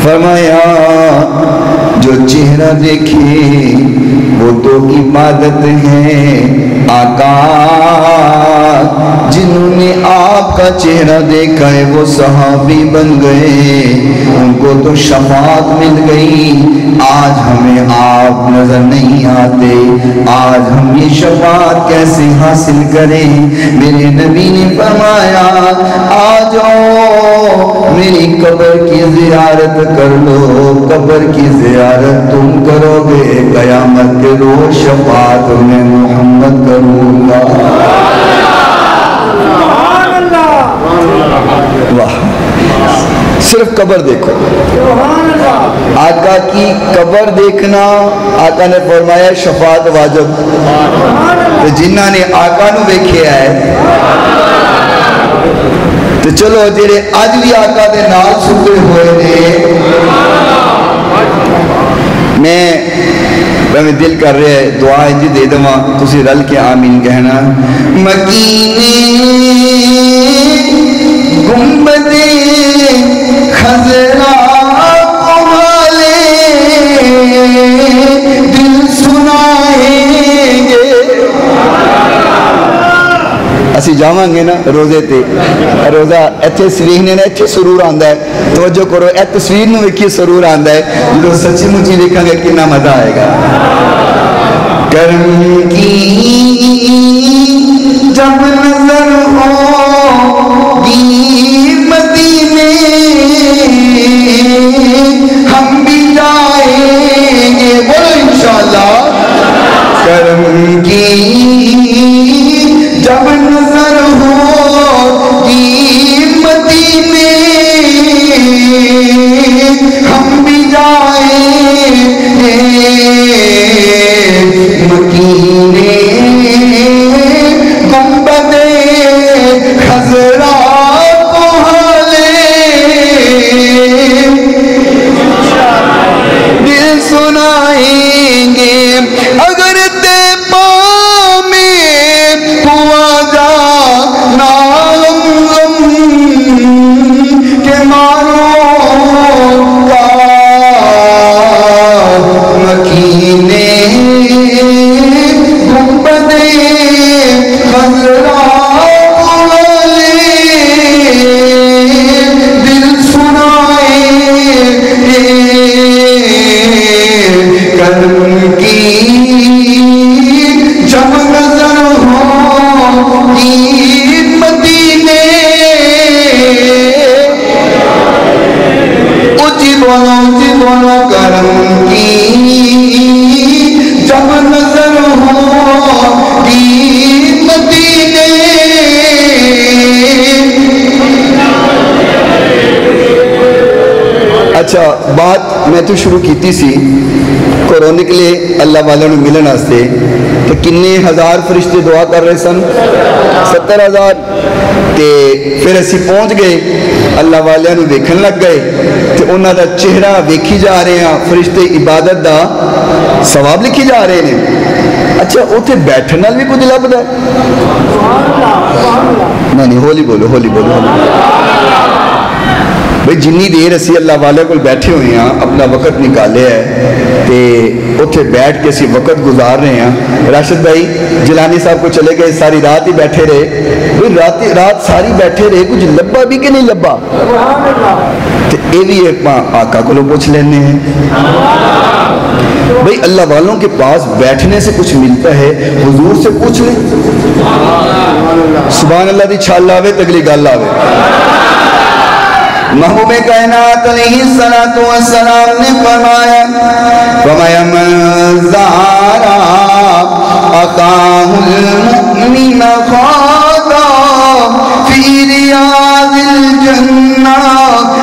فرمایا جو چہرہ دیکھے وہ تو عبادت ہے، آقا جنہوں نے آپ کا چہرہ دیکھا ہے وہ صحابی بن گئے، ان کو تو شفاعت مل گئی۔ آج ہمیں آپ نظر نہیں آتے، آج ہم یہ شفاعت کیسے حاصل کریں؟ میرے نبی نے فرمایا آ جاؤ میری قبر کی زیارت کر لو، قبر کی زیارت تم کرو گے، قیامت کے روز شفاعت میں محمد کروں گا۔ واہ، صرف قبر دیکھو، آقا کی قبر دیکھنا، آقا نے فرمایا شفاعت واجب، تو جنہ نے آقا نو دیکھیا ہے تو چلو جڑے اج بھی آقا دے نال ستے ہوئے نے، میں دل کر رہا ہے دعا انجی دے دماں تسی رل کے آمین کہنا۔ مکینے گنبد خضرا کو والے دل سنائیں گے۔ اسی جاواں گے نا روزے تے، روزہ ایتھے سریحنے نے ایتھے سرور آندا ہے، توجہ کرو اے تصویر نو ویکھی سرور آندا ہے، جو سچی مچی دیکھاں گے کتنا مزہ آئے گا۔ کرم کی جب نظر ہوگی مدینے ہم بھی جائیں گے، بولو انشاءاللہ۔ کرم کی جب نظر ہوگی مدینے ہم بھی جائیں گے، مکینے گنبد خضرا کو دل سنائیں گے۔ اگر طیبہ میں ہوا جا اچھا بات میں تو شروع کیتی سی کورونے کے لیے اللہ والوں نے ملن واسطے کہ کنے ہزار فرشتے دعا کر رہے سن 70,000 تے پھر اسی پہنچ گئے اللہ والوں نے دیکھن لگ گئے تے انہاں دا چہرہ ویکھی جا رہے ہیں فرشتے عبادت دا ثواب لکھی جا رہے ہیں اچھا اوتھے بیٹھن نال بھی کچھ لبدا ہے نہیں ہولی بولو بھئی جنی دیر اسی اللہ والے کو بیٹھے ہوئے ہیں اپنا وقت نکالے ہے تے اتھے بیٹھ کے اسی وقت گزار رہے ہیں راشد بھائی جلانی صاحب کو چلے گئے ساری رات ہی بیٹھے رہے بھئی رات ساری بیٹھے رہے کچھ لبا بھی کہ نہیں لبا تے اے بھی ایک آقا کو لو پوچھ لینے ہیں بھئی اللہ والوں کے پاس بیٹھنے سے کچھ ملتا ہے حضور سے پوچھ لیں سبحان اللہ دی چھال آوے تگلی گال آوے محبوب کائنات علیہ السلام نے فرمایا من زارا اقاہ المؤمن خادا فی ریاض الجنہ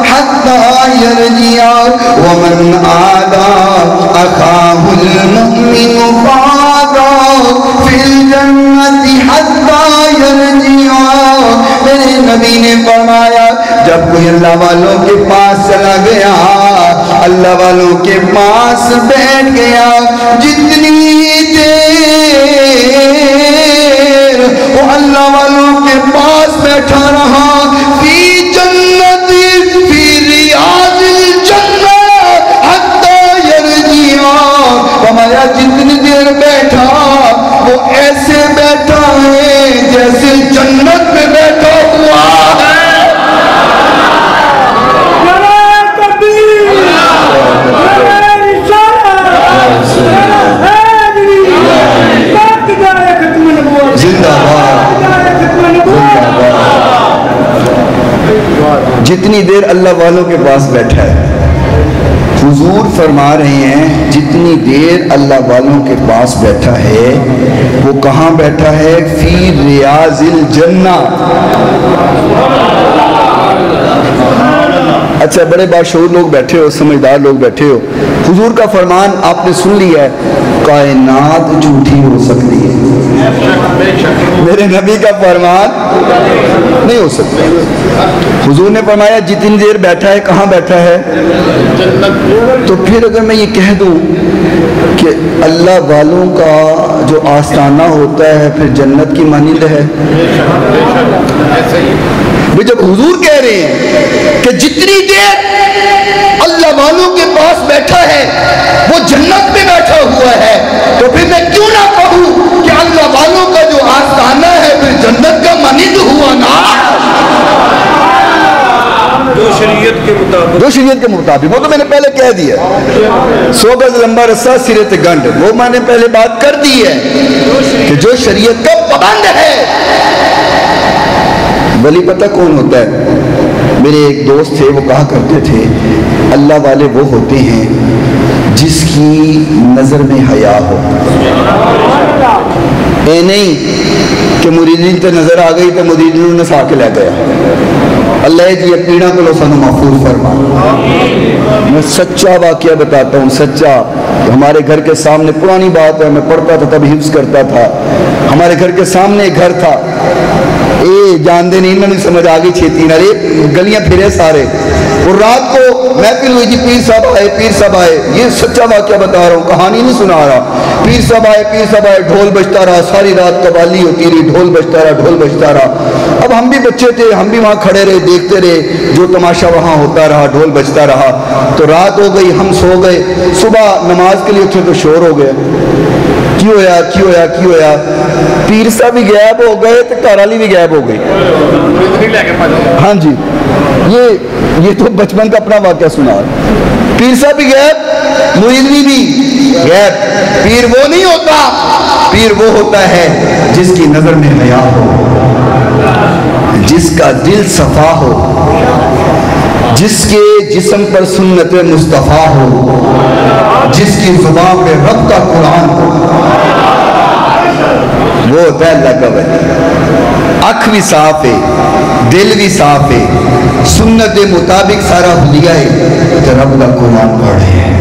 حتی یرجیا ومن آدا اقاہ المؤمن خادا فی الجنہ حتی یرجیا میرے نبی نے فرمایا جب کوئی اللہ والوں کے پاس چلا گیا اللہ والوں کے پاس بیٹھ گیا جتنی دیر وہ اللہ والوں کے پاس بیٹھا رہا فی جنت فی ریاض الجنہ حتی یرجیا فرمایا جتنی دیر بیٹھا وہ ایسے بیٹھا ہے جیسے جنت میں بیٹھا ہوا ہے جتنی دیر اللہ والوں کے پاس بیٹھا ہے حضور فرما رہے ہیں جتنی دیر اللہ والوں کے پاس بیٹھا ہے وہ کہاں بیٹھا ہے فی ریاض الجنہ اچھا بڑے باشعور لوگ بیٹھے ہو سمجھدار لوگ بیٹھے ہو حضور کا فرمان آپ نے سن لیا ہے کائنات جھوٹی ہو سکتی ہے میرے نبی کا فرمان نہیں ہو سکتا حضور نے فرمایا جتنی دیر بیٹھا ہے کہاں بیٹھا ہے تو پھر اگر میں یہ کہہ دوں کہ اللہ والوں کا جو آستانہ ہوتا ہے پھر جنت کی مانند ہے جب حضور کہہ رہے ہیں کہ جتنی دیر اللہ والوں کے پاس بیٹھا ہے وہ جنت میں بیٹھا ہوا ہے تو پھر میں کیوں نہ کہوں کہ اللہ والوں کا جو آستانہ ہے پھر جنت کا مانند ہوا نا جو شریعت کے مطابق وہ تو میں نے پہلے کہہ دیا 100 گز لمبا رسہ سرے تے گنڈ وہ میں نے پہلے بات کر دی ہے کہ جو شریعت کا پابند ہے ولی پتہ کون ہوتا ہے میرے ایک دوست تھے وہ کہا کرتے تھے اللہ والے وہ ہوتے ہیں جس کی نظر میں حیا ہو اے نہیں کہ مریدین تے نظر آ گئی تو مریدین نے سا کے لے گیا اللہ جی اپنینا کو لو سنو محفوظ فرما میں سچا واقعہ بتاتا ہوں سچا ہمارے گھر کے سامنے پرانی بات ہے میں پڑھتا تھا تب حفظ کرتا تھا ہمارے گھر کے سامنے ایک گھر تھا اے جان دے نہیں انہوں نے سمجھ آگئی چھیتی نہ رے گلیاں پھرے سارے اور رات کو محفل ہوئی جی پیر صاحب آئے یہ سچا واقعہ بتا رہا ہوں کہانی نہیں سنا رہا پیر صاحب آئے ڈھول بجتا رہا ساری رات قوالی ہوتی رہی ڈھول بجتا رہا اب ہم بھی بچے تھے ہم بھی وہاں کھڑے رہے دیکھتے رہے جو تماشا وہاں ہوتا رہا ڈھول بجتا رہا تو رات ہو گئی ہم سو گئے صبح نماز کے لیے اٹھے تو شور ہو گیا کی ہویا پیر صاحب بھی غائب ہو گئے تو گھر والی بھی غائب ہو گئی ہاں جی یہ تو بچپن کا اپنا واقعہ سنا پیر صاحب بھی غائب مریدنی بھی غائب پیر وہ نہیں ہوتا پیر وہ ہوتا ہے جس کی نظر میں حیا ہو جس کا دل صفا ہو جس کے جسم پر سنت مصطفیٰ ہو جس کی زبان پہ رب کا قرآن ہو وہ ہوتا ہے اللہ کا ولی اکھ بھی صاف ہے، دل بھی صاف ہے، سنت کے مطابق سارا حلیہ ہے، تو رب کا قرآن پڑھے ہیں۔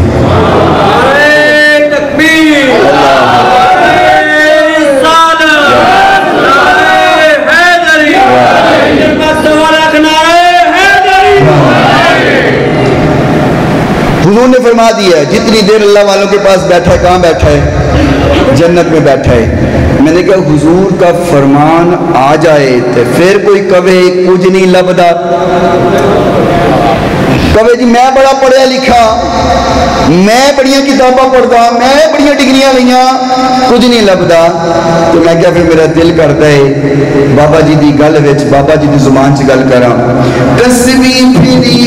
حضور نے فرما دیا ہے جتنی دیر اللہ والوں کے پاس بیٹھا ہے، کہاں بیٹھا ہے؟ جنت میں بیٹھا ہے۔ میں نے کہا حضور کا فرمان آ جائے تو پھر کوئی کہے کچھ نہیں لبدا، کہے جی میں بڑا پڑھیا لکھا، میں بڑیاں کتاباں پڑھتا، میں بڑیاں ڈگریاں لئیاں، کچھ نہیں لبدا، تو میں کیا پھر میرا دل کرتا ہے بابا جی دی گل وچ، بابا جی دی زبان سے گل کراں، تسبیح پھری